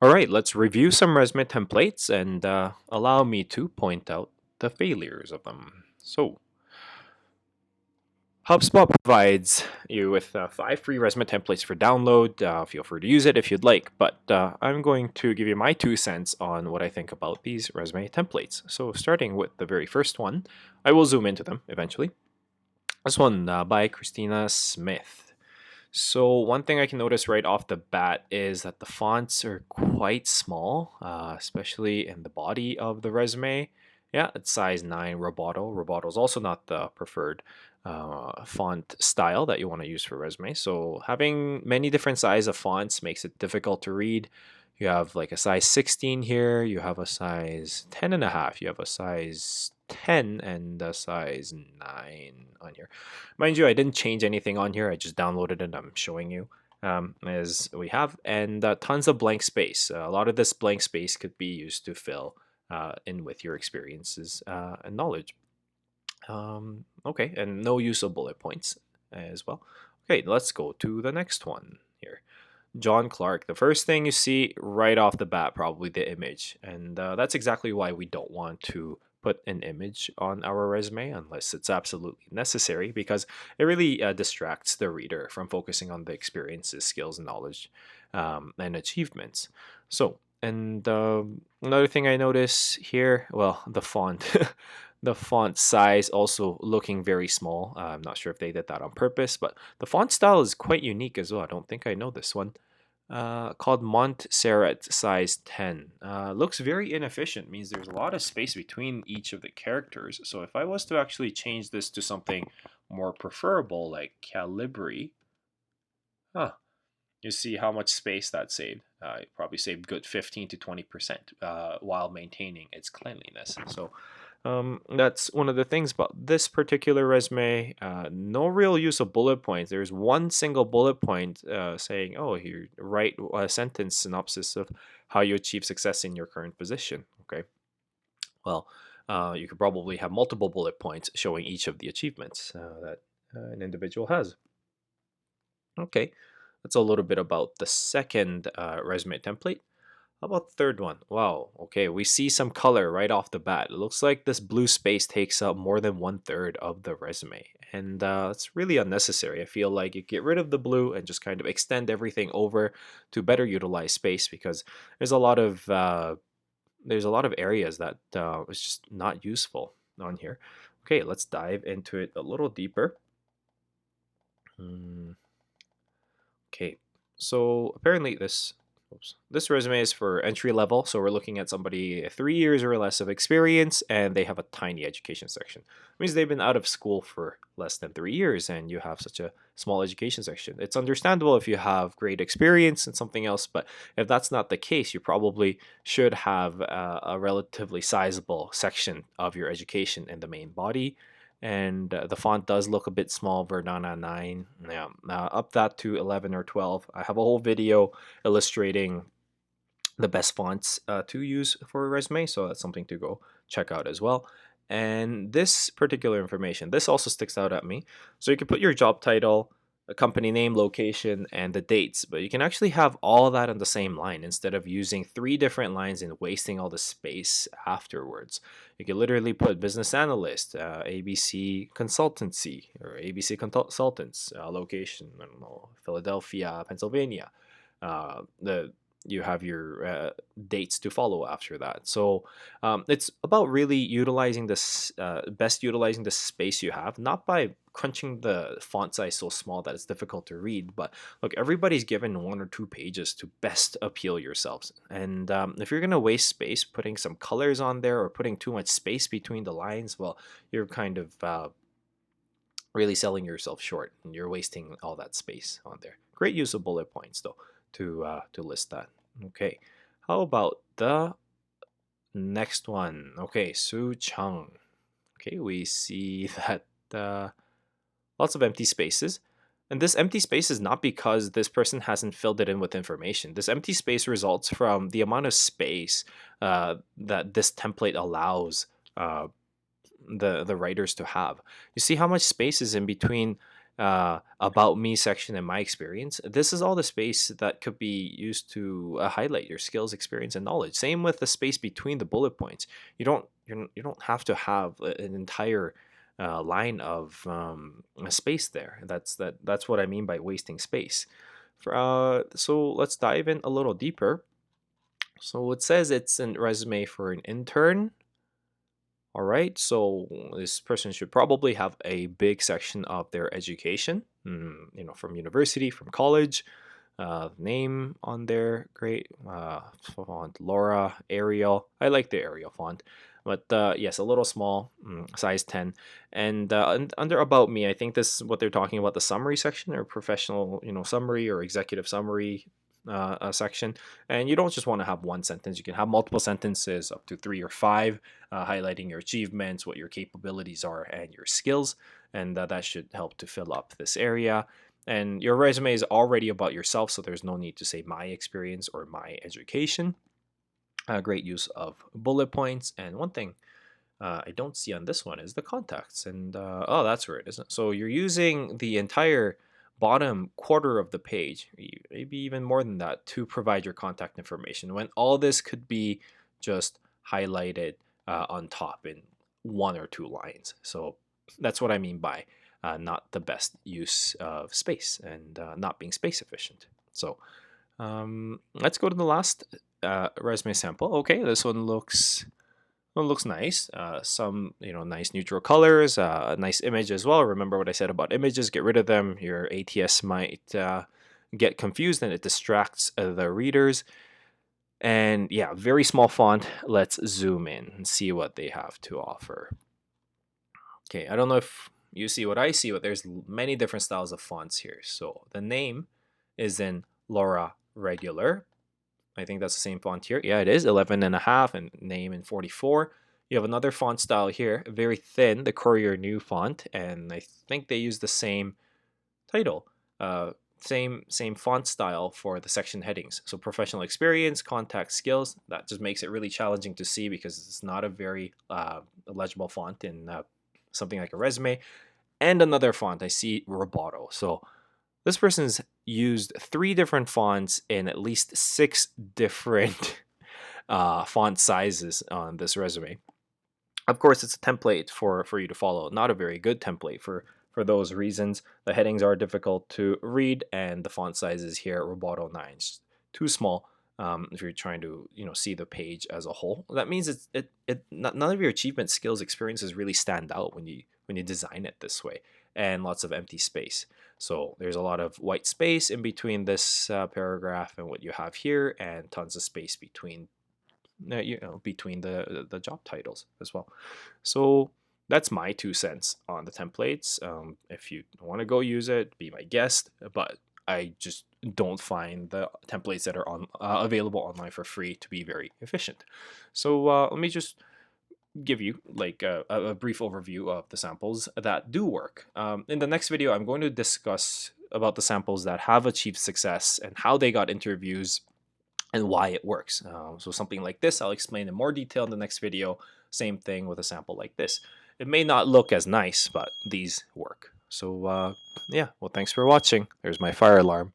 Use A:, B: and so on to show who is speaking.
A: All right, let's review some resume templates and allow me to point out the failures of them. So, HubSpot provides you with 5 free resume templates for download. Feel free to use it if you'd like, but I'm going to give you my 2 cents on what I think about these resume templates. So, starting with the very first one, I will zoom into them eventually. This one by Christina Smith. So, one thing I can notice right off the bat is that the fonts are quite small, especially in the body of the resume. Yeah, it's size 9 Roboto. Roboto is also not the preferred font style that you want to use for resume. So, having many different size of fonts makes it difficult to read. You have like a size 16 here, you have a size 10 and a half, you have a size 10 and a size 9 on here. Mind you, I didn't change anything on here. I just downloaded it. I'm showing you as we have, and tons of blank space. A lot of this blank space could be used to fill in with your experiences and knowledge. Okay, and no use of bullet points as well. Okay, let's go to the next one here. John Clark. The first thing you see right off the bat, probably the image. And that's exactly why we don't want to put an image on our resume unless it's absolutely necessary, because it really distracts the reader from focusing on the experiences, skills, and knowledge and achievements. So, and another thing I notice here, well, the font. The font size also looking very small. I'm not sure if they did that on purpose, but the font style is quite unique as well. I don't think I know this one called Montserrat size 10. Looks very inefficient, means there's a lot of space between each of the characters. So if I was to actually change this to something more preferable like Calibri, huh, you see how much space that saved. It probably saved good 15 to 20% while maintaining its cleanliness. So that's one of the things about this particular resume. No real use of bullet points. There's one single bullet point saying, "Oh, here, write a sentence synopsis of how you achieve success in your current position." Okay, well, you could probably have multiple bullet points showing each of the achievements that an individual has. Okay, that's a little bit about the second resume template. How about the third one? Wow. Okay, we see some color right off the bat. It looks like this blue space takes up more than 1/3 of the resume, and it's really unnecessary. I feel like you get rid of the blue and just kind of extend everything over to better utilize space, because there's a lot of areas that is just not useful on here. Okay, let's dive into it a little deeper. Hmm. Okay, so apparently this resume is for entry level. So we're looking at somebody 3 years or less of experience, and they have a tiny education section. It means they've been out of school for less than 3 years, and you have such a small education section. It's understandable if you have great experience and something else, but if that's not the case, you probably should have a relatively sizable section of your education in the main body, and the font does look a bit small. Verdana 9, yeah, up that to 11 or 12. I have a whole video illustrating the best fonts to use for a resume, so that's something to go check out as well. And this particular information, this also sticks out at me. So you can put your job title, a company name, location, and the dates, but you can actually have all that on the same line instead of using 3 different lines and wasting all the space afterwards. You can literally put business analyst, ABC consultancy, or ABC consultants, location, I don't know, Philadelphia, Pennsylvania. The You have your dates to follow after that. So it's about really utilizing this, best utilizing the space you have, not by crunching the font size so small that it's difficult to read. But look, everybody's given 1 or 2 pages to best appeal yourselves. And if you're going to waste space putting some colors on there or putting too much space between the lines, well, you're kind of really selling yourself short, and you're wasting all that space on there. Great use of bullet points though to list that. Okay, how about the next one? Okay, Su Chang. Okay, we see that lots of empty spaces. And this empty space is not because this person hasn't filled it in with information. This empty space results from the amount of space that this template allows the writers to have. You see how much space is in between about me section and my experience. This is all the space that could be used to highlight your skills, experience, and knowledge. Same with the space between the bullet points. You don't have to have an entire line of a space there. That's what I mean by wasting space. So let's dive in a little deeper. So it says it's a resume for an intern. All right, so this person should probably have a big section of their education, from university, from college, name on there, great, font, Laura, Arial. I like the Arial font, but yes, a little small, size 10. And under About Me, I think this is what they're talking about, the summary section or professional, summary or executive summary section. And you don't just want to have one sentence, you can have multiple sentences, up to 3 or 5, highlighting your achievements, what your capabilities are, and your skills. And that should help to fill up this area. And your resume is already about yourself, so there's no need to say my experience or my education. Great use of bullet points. And one thing I don't see on this one is the contacts. And oh, that's where it is. So you're using the entire bottom quarter of the page, maybe even more than that, to provide your contact information, when all this could be just highlighted on top in 1 or 2 lines. So that's what I mean by not the best use of space and not being space efficient. So let's go to the last resume sample. Okay, this one looks nice. Some nice neutral colors, a nice image as well. Remember what I said about images, get rid of them. Your ATS might get confused and it distracts the readers. And yeah, very small font. Let's zoom in and see what they have to offer. Okay, I don't know if you see what I see, but there's many different styles of fonts here. So the name is in Laura Regular. I think that's the same font here. Yeah, it is 11.5, and name in 44. You have another font style here, very thin, the Courier New font, and I think they use the same title, same font style for the section headings. So professional experience, contact skills. That just makes it really challenging to see because it's not a very legible font in something like a resume. And another font, I see Roboto. So this person's used 3 different fonts in at least 6 different font sizes on this resume. Of course, it's a template for you to follow. Not a very good template for those reasons. The headings are difficult to read, and the font sizes here, Roboto 9, is too small if you're trying to see the page as a whole. That means none of your achievement, skills, experiences really stand out when you design it this way, and lots of empty space. So there's a lot of white space in between this paragraph and what you have here, and tons of space between between the job titles as well. So that's my 2 cents on the templates. If you want to go use it, be my guest, but I just don't find the templates that are available online for free to be very efficient. So let me just give you like a brief overview of the samples that do work. In the next video, I'm going to discuss about the samples that have achieved success and how they got interviews and why it works. So something like this, I'll explain in more detail in the next video. Same thing with a sample like this. It may not look as nice, but these work. So yeah, well, thanks for watching. There's my fire alarm.